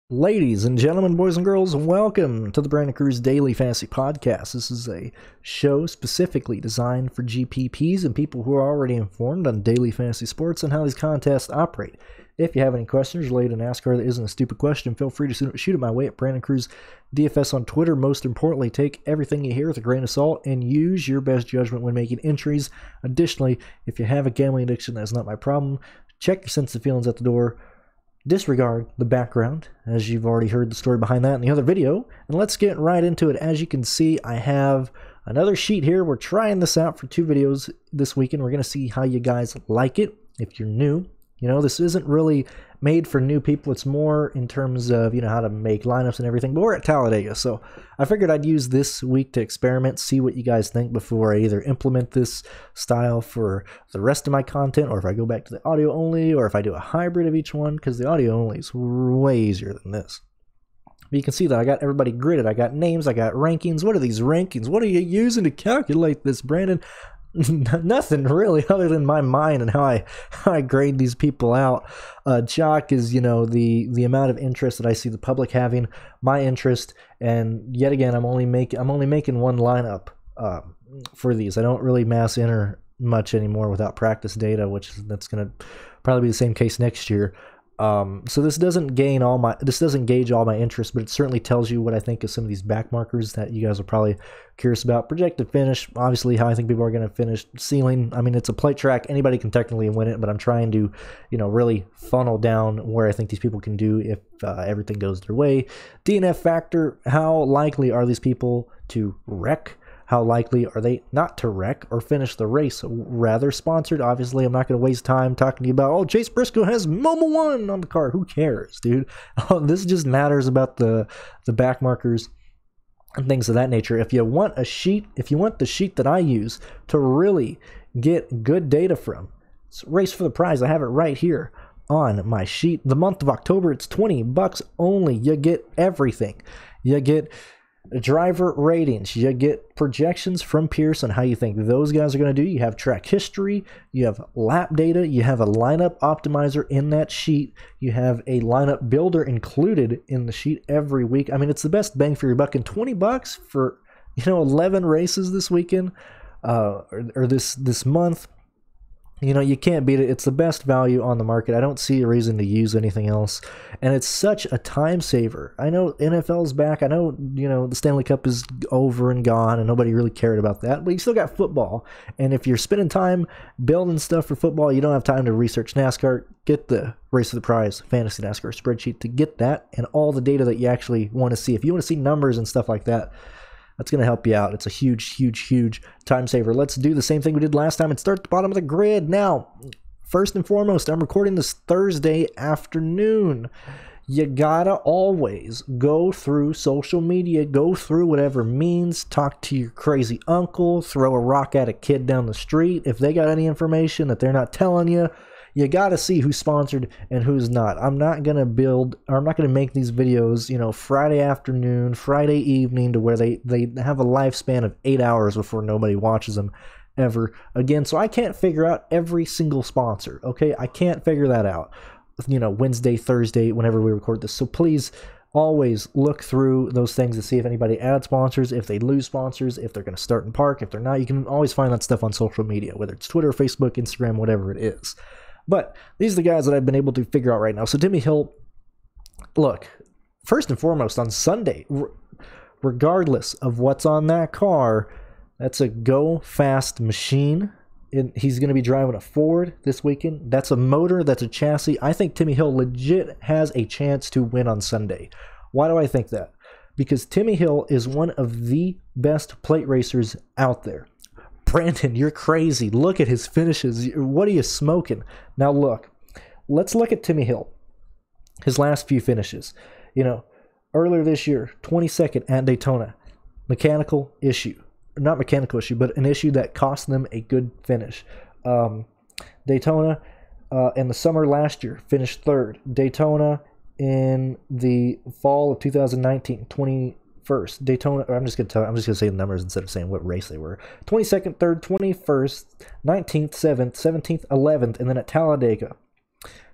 Ladies and gentlemen, boys and girls, welcome to the Brandon Cruz Daily Fantasy Podcast. This is a show specifically designed for GPPs and people who are already informed on daily fantasy sports and how these contests operate. If you have any questions related to NASCAR that isn't a stupid question, feel free to shoot it my way at BrandonCruzDFS on Twitter. Most importantly, take everything you hear with a grain of salt and use your best judgment when making entries. Additionally, if you have a gambling addiction, that's not my problem. Check your sense of feelings at the door. Disregard the background, as you've already heard the story behind that in the other video, and let's get right into it. As you can see, I have another sheet here. We're trying this out for 2 videos this weekend. We're going to see how you guys like it. If you're new, this isn't really made for new people. It's more in terms of, how to make lineups and everything, but we're at Talladega, so I figured I'd use this week to experiment, see what you guys think before I either implement this style for the rest of my content, or if I go back to the audio only, or if I do a hybrid of each one, because the audio only is way easier than this. But you can see that I got everybody gridded. I got names, I got rankings. What are these rankings? What are you using to calculate this, Brandon? Nothing really, other than my mind and how I grade these people out. Chalk is the amount of interest that I see the public having, my interest, and yet again I'm only making one lineup for these. I don't really mass enter much anymore without practice data, that's going to probably be the same case next year. So this doesn't gauge all my interest, but it certainly tells you what I think of some of these back markers that you guys are probably curious about. Projected finish, obviously how I think people are going to finish. Ceiling, I mean, it's a plate track. Anybody can technically win it, but I'm trying to, really funnel down where I think these people can do if everything goes their way. DNF factor, how likely are these people to wreck? How likely are they not to wreck or finish the race? Rather sponsored. Obviously, I'm not going to waste time talking to you about, Chase Briscoe has Momo 1 on the car. Who cares, dude? This just matters about the back markers and things of that nature. If you want the sheet that I use to really get good data from, it's Race for the Prize. I have it right here on my sheet. The month of October, it's $20 only. You get everything. You get driver ratings, you get projections from Pierce on how you think those guys are going to do. You have track history, you have lap data, you have a lineup optimizer in that sheet, you have a lineup builder included in the sheet every week. I mean, it's the best bang for your buck. And $20 for 11 races this weekend or this month, you can't beat it. It's the best value on the market. I don't see a reason to use anything else. And it's such a time saver. I know NFL's back. I know, the Stanley Cup is over and gone and nobody really cared about that. But you still got football. And if you're spending time building stuff for football, you don't have time to research NASCAR. Get the Race for the Prize Fantasy NASCAR spreadsheet to get that and all the data that you actually want to see. If you want to see numbers and stuff like that, that's going to help you out. It's a huge time saver. Let's do the same thing we did last time and start at the bottom of the grid. Now, first and foremost, I'm recording this Thursday afternoon. You gotta always go through social media, go through whatever means, talk to your crazy uncle, throw a rock at a kid down the street. If they got any information that they're not telling you, you got to see who's sponsored and who's not. I'm not going to make these videos, Friday afternoon, Friday evening to where they have a lifespan of 8 hours before nobody watches them ever again. So I can't figure out every single sponsor, okay? I can't figure that out, Wednesday, Thursday, whenever we record this. So please always look through those things to see if anybody adds sponsors, if they lose sponsors, if they're going to start and park, if they're not. You can always find that stuff on social media, whether it's Twitter, Facebook, Instagram, whatever it is. But these are the guys that I've been able to figure out right now. So Timmy Hill, look, first and foremost, on Sunday, regardless of what's on that car, that's a go-fast machine. He's going to be driving a Ford this weekend. That's a motor, that's a chassis. I think Timmy Hill legit has a chance to win on Sunday. Why do I think that? Because Timmy Hill is one of the best plate racers out there. Brandon, you're crazy. Look at his finishes. What are you smoking? Now look, let's look at Timmy Hill. His last few finishes. Earlier this year, 22nd at Daytona. Mechanical issue. Not mechanical issue, but an issue that cost them a good finish. Daytona in the summer last year, finished 3rd. Daytona in the fall of 2019, 21st. Daytona, I'm just gonna say the numbers instead of saying what race they were. 22nd, 3rd, 21st, 19th, 7th, 17th, 11th, and then at Talladega,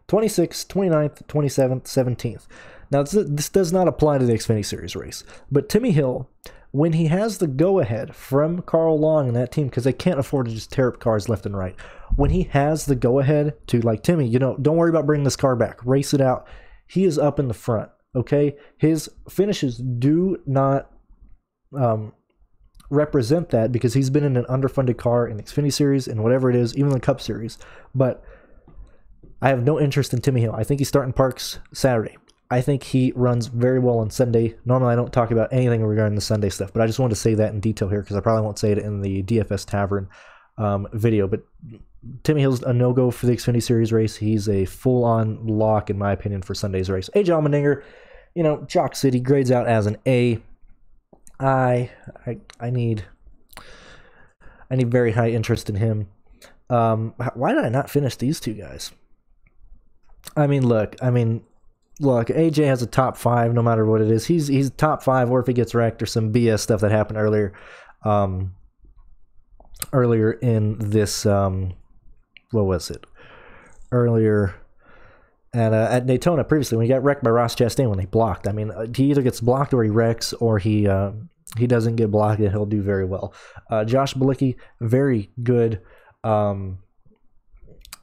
26th, 29th, 27th, 17th. Now, this does not apply to the Xfinity Series race, but Timmy Hill, when he has the go-ahead from Carl Long and that team, because they can't afford to just tear up cars left and right, when he has the go-ahead to, like, Timmy, you know, don't worry about bringing this car back, race it out, he is up in the front, okay? His finishes do not represent that because he's been in an underfunded car in the Xfinity Series and whatever it is, even the Cup Series, but I have no interest in Timmy Hill. I think he's starting Parks Saturday. I think he runs very well on Sunday. Normally, I don't talk about anything regarding the Sunday stuff, but I just wanted to say that in detail here because I probably won't say it in the DFS Tavern video. But Timmy Hill's a no-go for the Xfinity Series race. He's a full-on lock, in my opinion, for Sunday's race. AJ Allmendinger, you know, Chalk City grades out as an A. I need very high interest in him. Why did I not finish these two guys? I mean, look, AJ has a top 5 no matter what it is. He's top 5, or if he gets wrecked or some BS stuff that happened earlier in this what was it? Earlier at Daytona previously when he got wrecked by Ross Chastain when they blocked. I mean, he either gets blocked or he wrecks, or he doesn't get blocked and he'll do very well. Josh Bilicki, very good.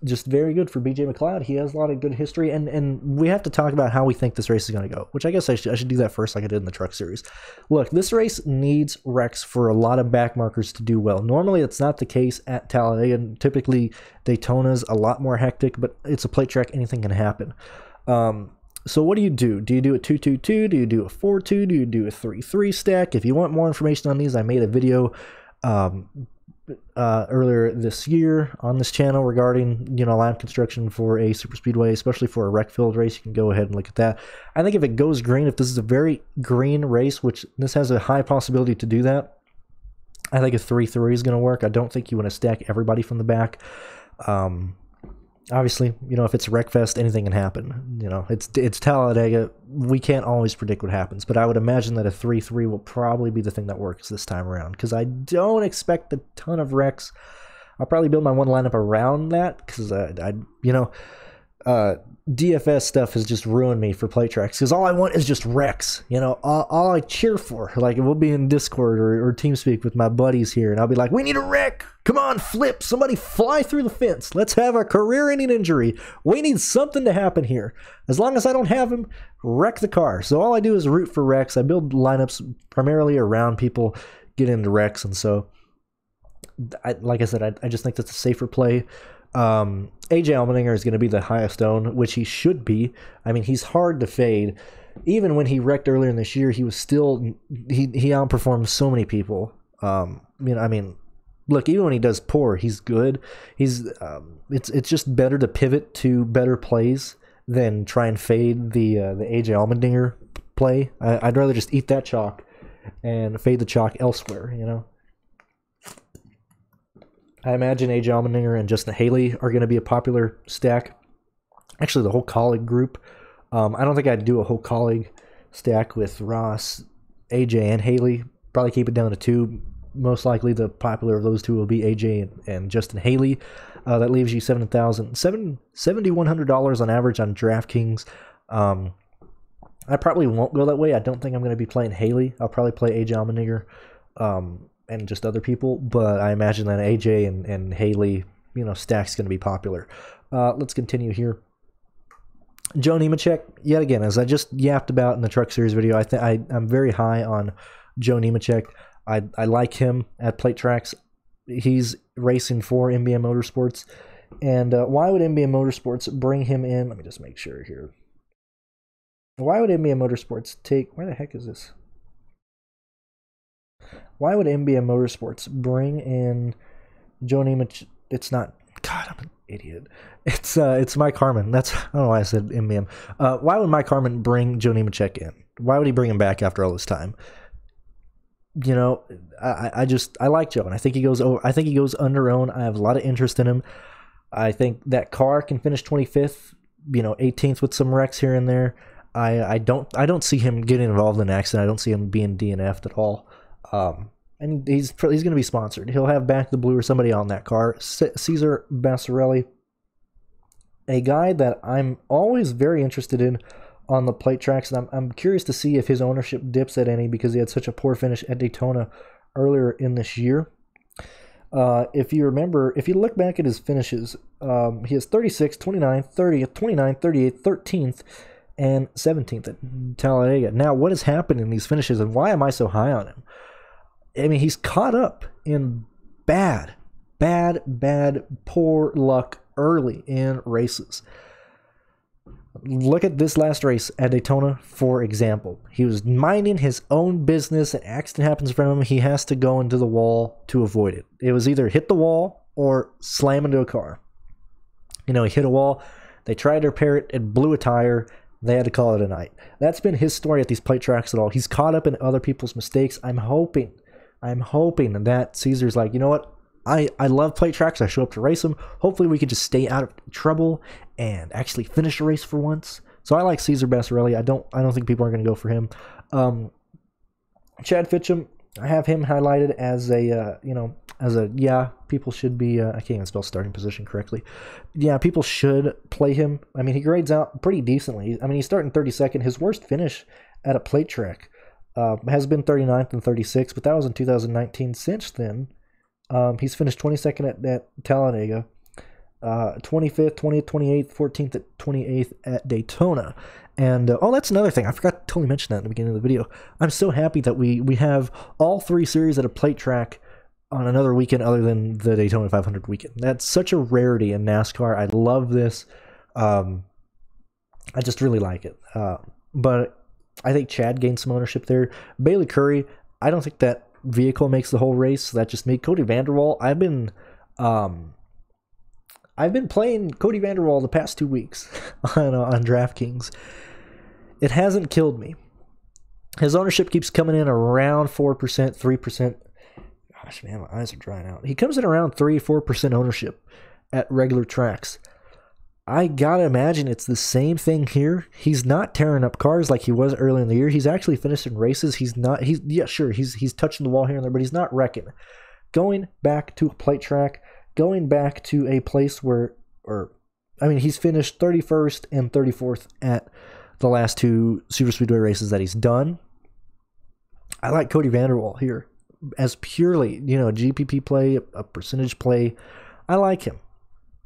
Just very good for BJ McLeod. He has a lot of good history, and we have to talk about how we think this race is going to go, which I guess I should do that first like I did in the Truck Series. Look, this race needs wrecks for a lot of backmarkers to do well. Normally, it's not the case at Talladega. Typically, Daytona's a lot more hectic, but it's a plate track. Anything can happen. So what do you do? Do you do a 2-2-2? Do you do a 4-2? Do you do a 3-3 stack? If you want more information on these, I made a video earlier this year on this channel regarding, you know, line construction for a super speedway, especially for a wreck filled race. You can go ahead and look at that. I think if it goes green, if this is a very green race, which this has a high possibility to do that, I think a 3-3 is going to work. I don't think you want to stack everybody from the back. Obviously, you know, if it's a wreck fest, anything can happen. You know, it's Talladega. We can't always predict what happens, but I would imagine that a 3-3 will probably be the thing that works this time around because I don't expect a ton of wrecks. I'll probably build my one lineup around that because DFS stuff has just ruined me for play tracks because all I want is just wrecks. You know, all I cheer for, like we'll be in Discord or TeamSpeak with my buddies here, and I'll be like, we need a wreck. Come on, flip. Somebody fly through the fence. Let's have a career-ending injury. We need something to happen here. As long as I don't have him, wreck the car. So all I do is root for wrecks. I build lineups primarily around people get into wrecks, and so, like I said, I just think that's a safer play. AJ Allmendinger is going to be the highest owned, which he should be. I mean, he's hard to fade. Even when he wrecked earlier in this year, he was still he outperformed so many people. Look, even when he does poor, he's good. It's just better to pivot to better plays than try and fade the AJ Allmendinger play. I'd rather just eat that chalk and fade the chalk elsewhere. You know. I imagine AJ Allmendinger and Justin Haley are going to be a popular stack. Actually, the whole colleague group. I don't think I'd do a whole colleague stack with Ross, AJ, and Haley. Probably keep it down to 2. Most likely, the popular of those two will be AJ and Justin Haley. That leaves you $7,100 on average on DraftKings. I probably won't go that way. I don't think I'm going to be playing Haley. I'll probably play AJ Allmendinger. And just other people, but I imagine that AJ and Haley, you know, stack's going to be popular. Let's continue here. Joe Nemechek, yet again, as I just yapped about in the Truck Series video, I'm very high on Joe Nemechek. I like him at plate tracks. He's racing for MBM Motorsports, and why would MBM Motorsports bring him in? Let me just make sure here. Why would MBM Motorsports take? Where the heck is this? Why would MBM Motorsports bring in Joe Nemechek? It's not. God, I'm an idiot. It's Mike Harmon. I don't know why I said MBM. Why would Mike Harmon bring Joe Nemechek in? Why would he bring him back after all this time? You know, I like Joe, and I think he goes over. I think he goes under owned. I have a lot of interest in him. I think that car can finish 25th. You know, 18th with some wrecks here and there. I don't see him getting involved in an accident. I don't see him being DNF'd at all. And he's going to be sponsored. He'll have Back the Blue or somebody on that car. Cesar Bassarelli, a guy that I'm always very interested in on the plate tracks, and I'm curious to see if his ownership dips at any because he had such a poor finish at Daytona earlier in this year. If you remember, if you look back at his finishes, he has 36, 29, 30th, 29, 38th, 13th, and 17th at Talladega. Now, what has happened in these finishes, and why am I so high on him? I mean, he's caught up in bad, poor luck early in races. Look at this last race at Daytona, for example. He was minding his own business. An accident happens in front of him. He has to go into the wall to avoid it. It was either hit the wall or slam into a car. You know, he hit a wall. They tried to repair it. It blew a tire. They had to call it a night. That's been his story at these plate tracks at all. He's caught up in other people's mistakes. I'm hoping that Caesar's like, you know what? I love plate tracks. I show up to race them. Hopefully we can just stay out of trouble and actually finish a race for once. So I like Cesar Bassarelli. I don't think people are going to go for him. Chad Fitchum, I have him highlighted as a people should be. I can't even spell starting position correctly. Yeah, people should play him. I mean, he grades out pretty decently. I mean, he's starting 32nd. His worst finish at a plate track has been 39th and 36th, but that was in 2019. Since then, he's finished 22nd at Talladega, 25th, 20th, 28th, 14th at 28th at Daytona. And, that's another thing. I forgot to totally mention that in the beginning of the video. I'm so happy that we have all three series at a plate track on another weekend other than the Daytona 500 weekend. That's such a rarity in NASCAR. I love this. I just really like it. But I think Chad gained some ownership there. Bailey Curry, I don't think that vehicle makes the whole race. So that's just me. Cody Vanderwall, I've been playing Cody Vanderwall the past 2 weeks on DraftKings. It hasn't killed me. His ownership keeps coming in around 4%, 3%. Gosh, man, my eyes are drying out. He comes in around 3-4% ownership at regular tracks. I gotta imagine it's the same thing here. He's not tearing up cars like he was early in the year. He's actually finishing races. He's touching the wall here and there, but he's not wrecking. Going back to a plate track, going back to a place he's finished 31st and 34th at the last two Super Speedway races that he's done. I like Cody Vanderwall here as purely, a GPP play, a percentage play. I like him.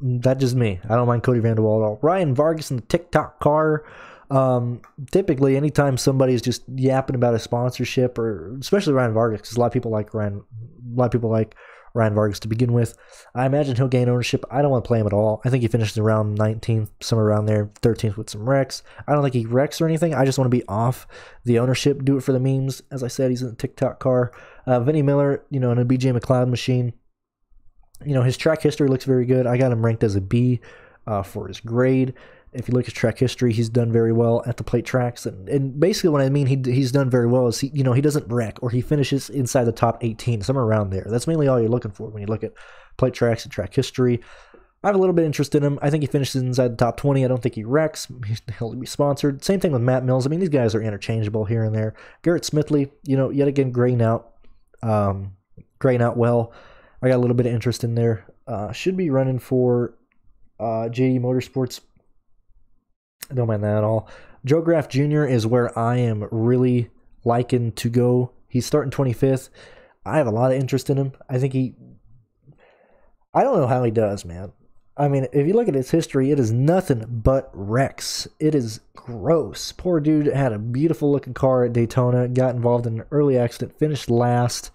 That's just me. I don't mind Cody Vanderwall at all. Ryan Vargas in the TikTok car. Typically, anytime somebody's just yapping about a sponsorship, or especially Ryan Vargas, because a lot of people like Ryan Vargas to begin with. I imagine he'll gain ownership. I don't want to play him at all. I think he finishes around 19th, somewhere around there, 13th with some wrecks. I don't think he wrecks or anything. I just want to be off the ownership. Do it for the memes. As I said, he's in the TikTok car. Vinny Miller, in a BJ McLeod machine. His track history looks very good. I got him ranked as a B for his grade. If you look at his track history, he's done very well at the plate tracks. And basically what I mean he's done very well is he doesn't wreck, or he finishes inside the top 18, somewhere around there. That's mainly all you're looking for when you look at plate tracks and track history. I have a little bit of interest in him. I think he finishes inside the top 20. I don't think he wrecks. He'll be sponsored. Same thing with Matt Mills. I mean, these guys are interchangeable here and there. Garrett Smithley, yet again, graying out well. I got a little bit of interest in there. Should be running for JD Motorsports. I don't mind that at all. Joe Graff Jr. is where I am really liking to go. He's starting 25th. I have a lot of interest in him. I don't know how he does, man. I mean, if you look at his history, it is nothing but wrecks. It is gross. Poor dude had a beautiful looking car at Daytona, got involved in an early accident, finished last.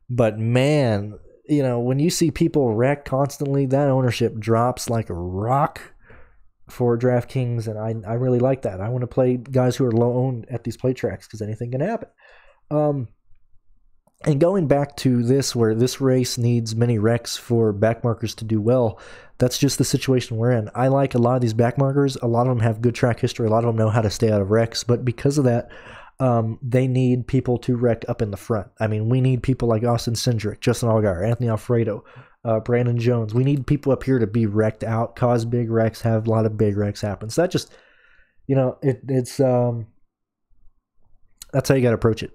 But man, when you see people wreck constantly, that ownership drops like a rock for DraftKings, and I really like that. I want to play guys who are low owned at these plate tracks because anything can happen. And going back to this, where this race needs many wrecks for backmarkers to do well, that's just the situation we're in. I like a lot of these backmarkers. A lot of them have good track history. A lot of them know how to stay out of wrecks, but because of that, they need people to wreck up in the front. I mean, we need people like Austin Cindric, Justin Allgaier, Anthony Alfredo, Brandon Jones. We need people up here to be wrecked out, cause big wrecks, have a lot of big wrecks happen. So that just, that's how you got to approach it.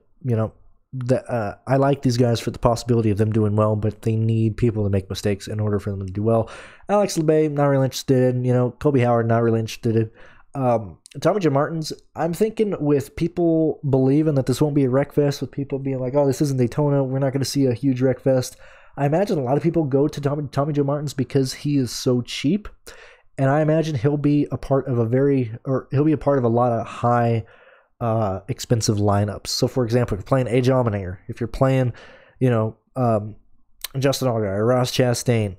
I like these guys for the possibility of them doing well, but they need people to make mistakes in order for them to do well. Alex Labbe, not really interested in. Colby Howard, not really interested in. Tommy John Martins, I'm thinking with people believing that this won't be a wreck fest, with people being like, oh, this isn't Daytona, we're not going to see a huge wreck fest. I imagine a lot of people go to Tommy John Martins because he is so cheap. And I imagine he'll be a part of a lot of high expensive lineups. So for example, if you're playing AJ Allmendinger, if you're playing, Justin Allgaier, Ross Chastain,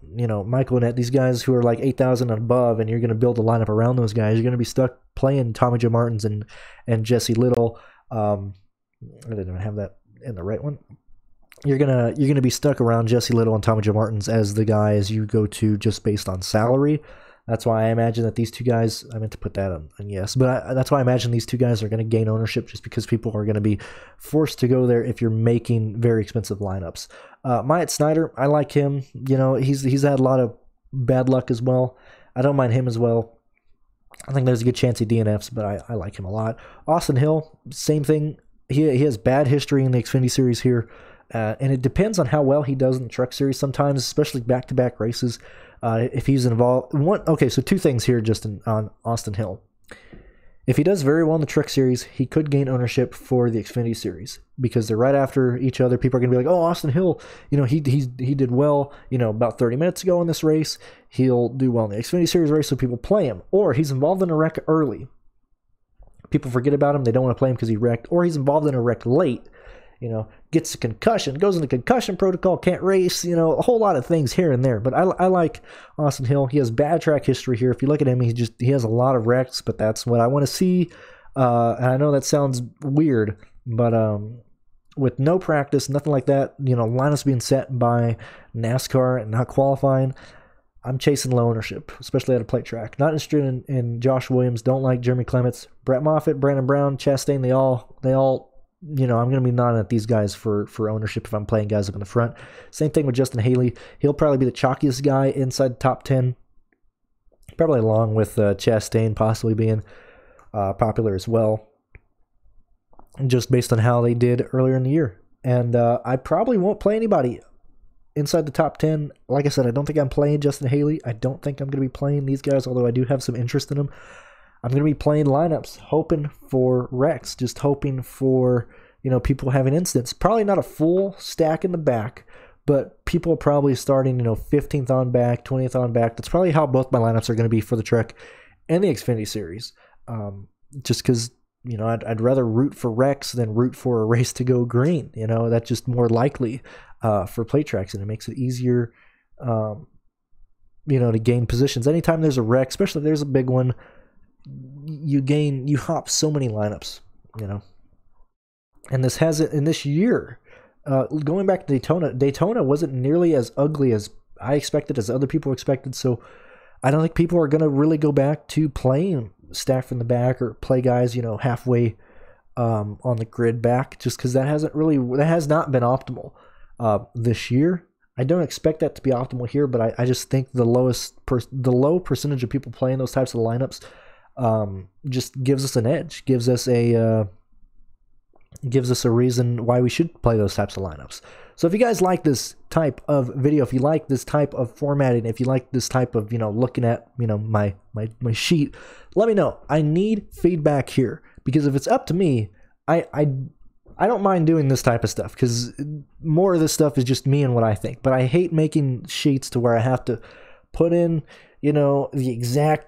Michael Annett, these guys who are like 8,000 and above, and you're going to build a lineup around those guys, you're going to be stuck playing Tommy John Martins and Jesse Little. I didn't even have that in the right one. You're gonna be stuck around Jesse Little and Tommy John Martins as the guys you go to just based on salary. That's why I imagine that these two guys, I meant to put that on yes, but that's why I imagine these two guys are going to gain ownership, just because people are going to be forced to go there if you're making very expensive lineups. Myatt Snider, I like him. He's had a lot of bad luck as well. I don't mind him as well. I think there's a good chance he DNFs, but I like him a lot. Austin Hill, same thing. He has bad history in the Xfinity Series here, and it depends on how well he does in the Truck Series sometimes, especially back-to-back races. If he's involved, so two things here just on Austin Hill. If he does very well in the Truck Series, he could gain ownership for the Xfinity Series because they're right after each other. People are going to be like, oh, Austin Hill, he did well, about 30 minutes ago in this race. He'll do well in the Xfinity Series race, so people play him. Or he's involved in a wreck early. People forget about him. They don't want to play him because he wrecked. Or he's involved in a wreck late. Gets a concussion, goes into concussion protocol, can't race, a whole lot of things here and there. But I like Austin Hill. He has bad track history here. If you look at him, he has a lot of wrecks, but that's what I want to see. And I know that sounds weird, but with no practice, nothing like that, lineups being set by NASCAR and not qualifying, I'm chasing low ownership, especially at a plate track. Not interested in Josh Williams. Don't like Jeremy Clements, Brett Moffitt, Brandon Brown, Chastain. They all. I'm going to be nodding at these guys for ownership if I'm playing guys up in the front. Same thing with Justin Haley. He'll probably be the chalkiest guy inside the top 10, probably along with Chastain possibly being popular as well, just based on how they did earlier in the year. And I probably won't play anybody inside the top 10. Like I said, I don't think I'm playing Justin Haley. I don't think I'm going to be playing these guys, although I do have some interest in them. I'm going to be playing lineups, hoping for wrecks, just hoping for, people having instants. Probably not a full stack in the back, but people are probably starting, 15th on back, 20th on back. That's probably how both my lineups are going to be for the Truck and the Xfinity Series. Just because, I'd rather root for wrecks than root for a race to go green. That's just more likely for plate tracks, and it makes it easier, to gain positions. Anytime there's a wreck, especially if there's a big one, you hop so many lineups, and this year, going back to Daytona wasn't nearly as ugly as I expected, as other people expected. So I don't think people are going to really go back to playing stack from the back or play guys, halfway on the grid back, just because that has not been optimal this year. I don't expect that to be optimal here, but I just think the low percentage of people playing those types of lineups just gives us an edge, gives us a reason why we should play those types of lineups. So if you guys like this type of video, if you like this type of formatting, if you like this type of, looking at, my sheet, let me know. I need feedback here, because if it's up to me, I don't mind doing this type of stuff, because more of this stuff is just me and what I think. But I hate making sheets to where I have to put in, the exact,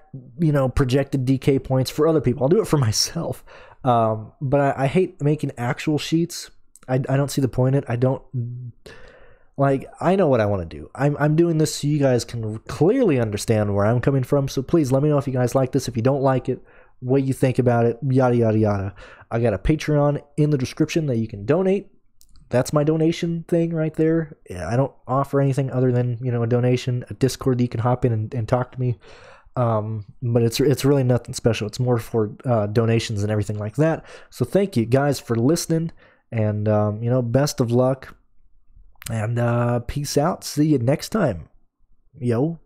projected DK points for other people. I'll do it for myself. But I hate making actual sheets. I don't see the point in it. I don't, I know what I want to do. I'm doing this so you guys can clearly understand where I'm coming from. So please let me know if you guys like this. If you don't like it, what you think about it, yada, yada, yada. I got a Patreon in the description that you can donate. That's my donation thing right there. Yeah, I don't offer anything other than, a donation, a Discord that you can hop in and talk to me. But it's really nothing special. It's more for donations and everything like that. So thank you guys for listening, and best of luck, and peace out. See you next time. Yo.